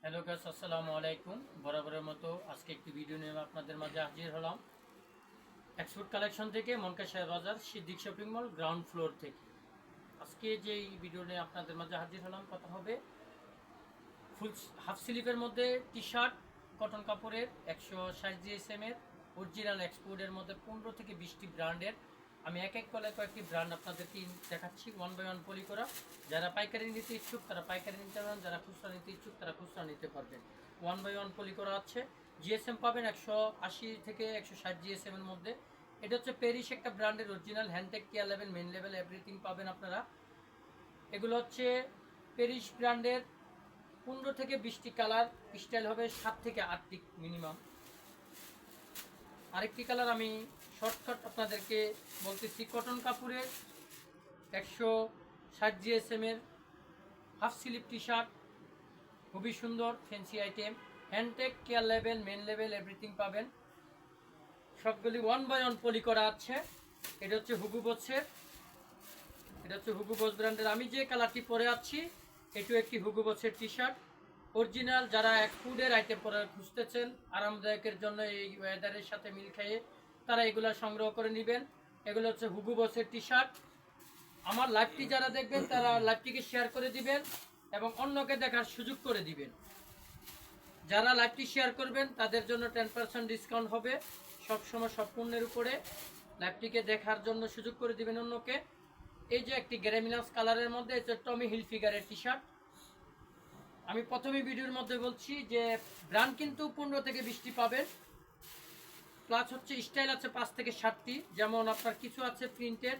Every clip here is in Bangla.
হ্যালো গাইস, আসসালামু আলাইকুম। বরাবরের মতো আজকে একটি ভিডিও নিয়ে আপনাদের মাঝে হাজির হলাম এক্সপোর্ট কালেকশন থেকে, মনকা বাজার Siddique shopping mall ground floor থেকে। আজকে যেই ভিডিও নিয়ে আপনাদের মাঝে হাজির হলাম, কথা হবে ফুল হাফ স্লিভের মধ্যে টি শার্ট, কটন কাপড়ের 160 জিএসএম এর অরিজিনাল এক্সপোর্টের মধ্যে 15 থেকে 20টি ব্র্যান্ডের আমি এক এক করে কয়েকটি ব্র্যান্ড আপনাদেরকে দেখাচ্ছি, ওয়ান বাই ওয়ান পলি করা। যারা পাইকারি নিতে ইচ্ছুক তারা পাইকারি নিতে পারবেন, যারা খুচরা নিতে ইচ্ছুক তারা খুচরা নিতে পারবেন। ওয়ান বাই ওয়ান পলি করা আছে। জিএসএম পাবেন 180 থেকে 160 জিএসএম এর মধ্যে। এটা হচ্ছে প্যারিস একটা ব্র্যান্ডের অরিজিনাল হ্যান্ডটেক কেয়ার লেভেল, মেন লেভেল এভরিথিং পাবেন আপনারা। এগুলো হচ্ছে প্যারিস ব্র্যান্ডের 15 থেকে 20টি কালার, স্টাইল হবে 7 থেকে 8টি মিনিমাম। আরেকটি কালার আমি শর্টকাট আপনাদেরকে বলতেছি, কটন কাপড়ের 160 জিএসএম এর হাফ স্লিভ টি শার্ট, খুবই সুন্দর ফ্যান্সি আইটেম, হ্যান্ডটেক কেয়ার লেভেল, মেন লেভেল এভরিথিং পাবেন। সবগুলি ওয়ান বাই ওয়ান পলি করা আছে। এটা হচ্ছে হুগু বসের, এটা হচ্ছে হুগু বস ব্র্যান্ডের। আমি যে কালারটি পরে আছি এটিও একটি হুগু বসের টি শার্ট অরিজিনাল। যারা এক ফুডের আইটেম পরে খুঁজতেছেন আরামদায়কের জন্য, এই ওয়েদারের সাথে মিল খাইয়ে, তারা এগুলো সংগ্রহ করে নেবেন। এগুলো হচ্ছে হুগু বসের টি শার্ট। আমার লাইভটি যারা দেখবেন তারা লাইভটিকে শেয়ার করে দিবেন এবং অন্যকে দেখার সুযোগ করে দিবেন। যারা লাইভটি শেয়ার করবেন তাদের জন্য 10% ডিসকাউন্ট হবে সবসময় সব পণ্যের উপরে। লাইভটিকে দেখার জন্য সুযোগ করে দিবেন অন্যকে। এই যে একটি গ্রেমিনাস কালারের মধ্যে টমি হিল ফিগারের টি শার্ট। আমি প্রথমে ভিডিওর মধ্যে বলছি যে ব্র্যান্ড কিন্তু 15 থেকে 20টি পাবেন, প্লাস হচ্ছে স্টাইল আছে 5 থেকে 7টি। যেমন আপনার কিছু আছে প্রিন্টেড,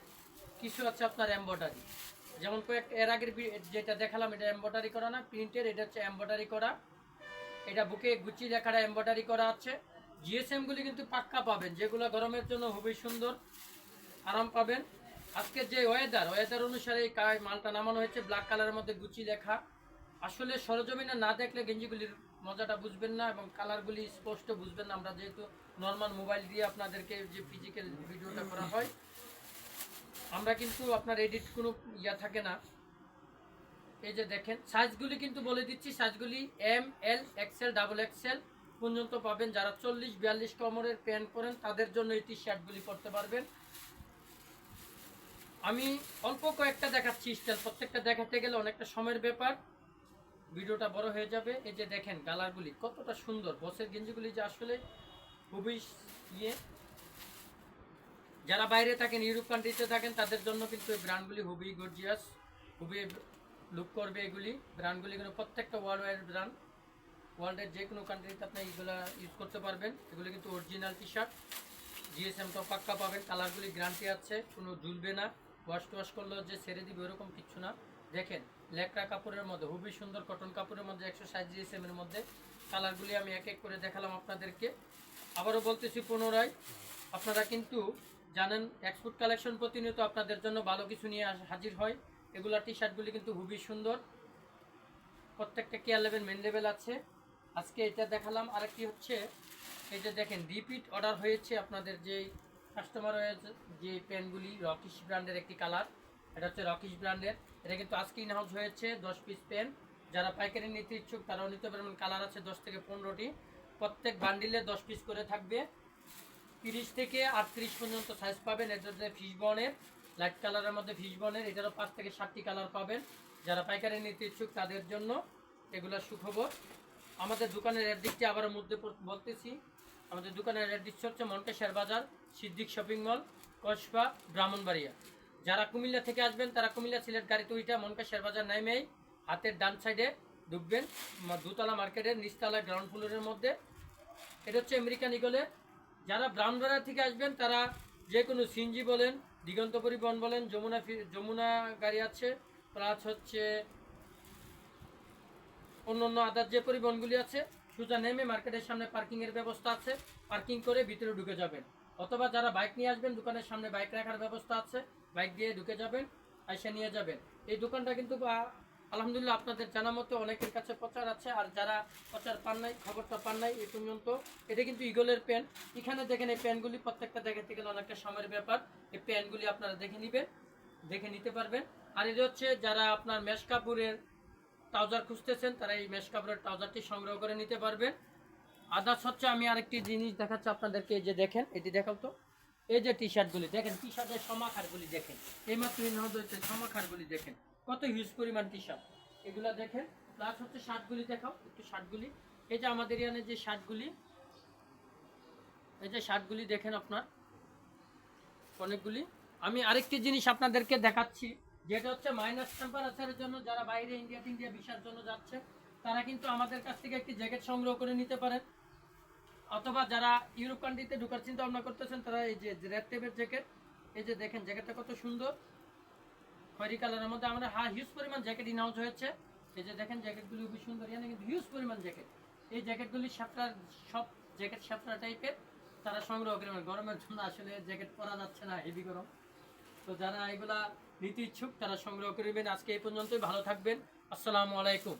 কিছু আছে আপনার এমব্রয়ডারি। যেমন এর আগের যেটা দেখালাম এটা এমব্রয়ডারি করা না, প্রিন্টেড। এটা হচ্ছে এমব্রয়ডারি করা। এটা বুকে গুচি লেখাটা এমব্রয়ডারি করা আছে। জিএসএমগুলি কিন্তু পাক্কা পাবেন, যেগুলো গরমের জন্য খুবই সুন্দর, আরাম পাবেন। আজকের যে ওয়েদার অনুসারে এই মালটা নামানো হয়েছে, ব্ল্যাক কালারের মধ্যে গুচি লেখা। আসলে সরজমিনে না দেখলে গেঞ্জিগুলির মজাটা বুঝবেন না এবং কালারগুলি স্পষ্ট বুঝবেন না। আমরা যেহেতু নর্মাল মোবাইল দিয়ে আপনাদেরকে যে ফিজিক্যাল ভিডিওটা করা হয়, আমরা কিন্তু আপনার এডিট কোনো থাকে না। এই যে দেখেন সাইজগুলি কিন্তু বলে দিচ্ছি, সাইজগুলি এম, এল, এক্সেল, ডাবল এক্সেল পর্যন্ত পাবেন। যারা 40-42 কোমরের প্যান্ট পরেন তাদের জন্য এই টি শার্টগুলি পরতে পারবেন। আমি অল্প কয়েকটা দেখাচ্ছি স্টাইল, প্রত্যেকটা দেখাতে গেলে অনেকটা সময়ের ব্যাপার, ভিডিওটা বড় হয়ে যাবে। এই যে দেখেন কালারগুলি কতটা সুন্দর, বসের গেঞ্জিগুলি যে আসলে খুবই ইয়ে। যারা বাইরে থাকেন, ইউরোপ কান্ট্রিতে থাকেন, তাদের জন্য কিন্তু এই ব্র্যান্ডগুলি খুবই গর্জিয়াস, খুবই লুক করবে এগুলি। ব্র্যান্ডগুলি কিন্তু প্রত্যেকটা ওয়ার্ল্ড ওয়াইড ব্র্যান্ড, ওয়ার্ল্ডের যে কোনো কান্ট্রিতে আপনি এইগুলো ইউজ করতে পারবেন। এগুলি কিন্তু অরিজিনাল টি শার্ট, জিএসএমটা পাক্কা পাবেন। কালারগুলি গ্যারান্টি আছে, কোনো ঝুলবে না, ওয়াশ করলেও যে ছেড়ে দিবে ওরকম কিছু না। দেখেন লেকড়া কাপড়ের মধ্যে খুবই সুন্দর, কটন কাপড়ের মধ্যে 160 জিএসএম এর মধ্যে। কালারগুলি আমি এক এক করে দেখালাম আপনাদেরকে। আবারও বলতেছি পুনরায়, আপনারা কিন্তু জানেন এক্সপোর্ট কালেকশন প্রতিনিয়ত আপনাদের জন্য ভালো কিছু নিয়ে হাজির হয়। এগুলা টি শার্টগুলি কিন্তু খুবই সুন্দর, প্রত্যেকটা কেয়ার লেভেল, মেন লেভেল আছে। আজকে এটা দেখালাম। আরেকটি হচ্ছে এই যে দেখেন রিপিট অর্ডার হয়েছে আপনাদের যেই কাস্টমার হয়েছে, যে প্যান্টগুলি রকিশ ব্র্যান্ডের একটি কালার। এটা হচ্ছে রকিশ ব্র্যান্ডের। এটা কিন্তু আজকে ইনহাউস হয়েছে 10 পিস প্যান্ট। যারা পাইকারি নিতে ইচ্ছুক তারাও নিতে পারবেন। কালার আছে 10 থেকে 15টি, প্রত্যেক বান্ডিলে 10 পিস করে থাকবে। 30 থেকে 38 পর্যন্ত সাইজ পাবেন। এটা হচ্ছে ফিশ বনের, লাইট কালারের মধ্যে ফিশ বনের। এটারও 5 থেকে 7টি কালার পাবেন। যারা পাইকারি নিতে ইচ্ছুক তাদের জন্য এগুলো সুখবর। আমাদের দোকানের অ্যাড্রেসটি আবারও মধ্যে বলতেছি, আমাদের দোকানের অ্যাড্রেস হচ্ছে মনকা বাজার সিদ্দিক শপিং মল, কসবা, ব্রাহ্মণবাড়িয়া। যারা কুমিল্লা থেকে আসবেন তারা কুমিল্লা সিলেট গাড়িতে উইটা মনকা বাজার নামেই হাতের ডান সাইডে ঢুকবেন, দুতলা মার্কেটের নিচতলা গ্রাউন্ড ফ্লোরের মধ্যে। এটা হচ্ছে আমেরিকান ইগলের। যারা ব্রাহ্মণবাড়িয়া থেকে আসবেন তারা যে কোনো সিএনজি বলেন, দিগন্ত পরিবহন বলেন, যমুনা গাড়ি আছে, প্লাস হচ্ছে অন্য আদার যে পরিবহনগুলি আছে, সোজা নেমে মার্কেটের সামনে পার্কিংয়ের ব্যবস্থা আছে, পার্কিং করে ভিতরে ঢুকে যাবেন। অথবা যারা বাইক নিয়ে আসবেন দোকানের সামনে বাইক রাখার ব্যবস্থা আছে, বাইক দিয়ে ঢুকে যাবেন, এসে নিয়ে যাবেন। এই দোকানটা কিন্তু আলহামদুলিল্লাহ আপনাদের জানা মতো অনেকের কাছে প্রচার আছে। আর যারা প্রচার পান নাই, খবরটা পান নাই এই পর্যন্ত, এটা কিন্তু ইগলের প্যান্ট। এখানে দেখেন এই প্যান্টগুলি প্রত্যেকটা দেখাতে গেলে অনেকটা সময়ের ব্যাপার। এই প্যান্টগুলি আপনারা দেখে নিতে পারবেন। আর এটা হচ্ছে যারা আপনার মেশ কাপড়ের ট্রাউজার খুঁজতেছেন তারা এই মেশ কাপড়ের ট্রাউজারটি সংগ্রহ করে নিতে পারবেন। আদার্স হচ্ছে আমি আরেকটি জিনিস দেখাচ্ছি আপনাদেরকে, এই যে দেখেন, এটি দেখাও তো, এই যে টি শার্টগুলি দেখেন, টি শার্টের সমাখারগুলি দেখেন, এইমাত্র সমাখারগুলি দেখেন, কত হিউজ পরিমাণ টি শার্ট, এগুলা দেখেন। প্লাস হচ্ছে শার্টগুলি দেখাও একটু, শার্টগুলি, এই যে আমাদের এখানে যে শার্টগুলি, এই যে শার্টগুলি দেখেন আপনার অনেকগুলি। আমি আরেকটি জিনিস আপনাদেরকে দেখাচ্ছি, যেটা হচ্ছে মাইনাস টেম্পারেচারের জন্য যারা বাইরে ইন্ডিয়া ভিসার জন্য যাচ্ছে তারা কিন্তু আমাদের কাছ থেকে একটি জ্যাকেট সংগ্রহ করে নিতে পারেন। অথবা যারা ইউরোপ কান্ট্রিতে ঢোকার চিন্তা ভাবনা করতেছেন তারা এই যে রেড টেপের জ্যাকেট, এই যে দেখেন জ্যাকেটটা কত সুন্দর খয়েরি কালারের মধ্যে আমাদের হিউজ পরিমাণ জ্যাকেট ইনহাউস হয়েছে। এই যে দেখেন জ্যাকেটগুলি খুবই সুন্দর, এখানে কিন্তু হিউজ পরিমাণ জ্যাকেট। এই জ্যাকেটগুলি সব জ্যাকেট সাপটা টাইপের, তারা সংগ্রহ করে, গরমের জন্য আসলে জ্যাকেট পরা যাচ্ছে না, হেভি গরম। তো যারা এগুলা নিতে ইচ্ছুক তারা সংগ্রহ করবেন। আজকে এই পর্যন্তই, ভালো থাকবেন, আসসালামু আলাইকুম।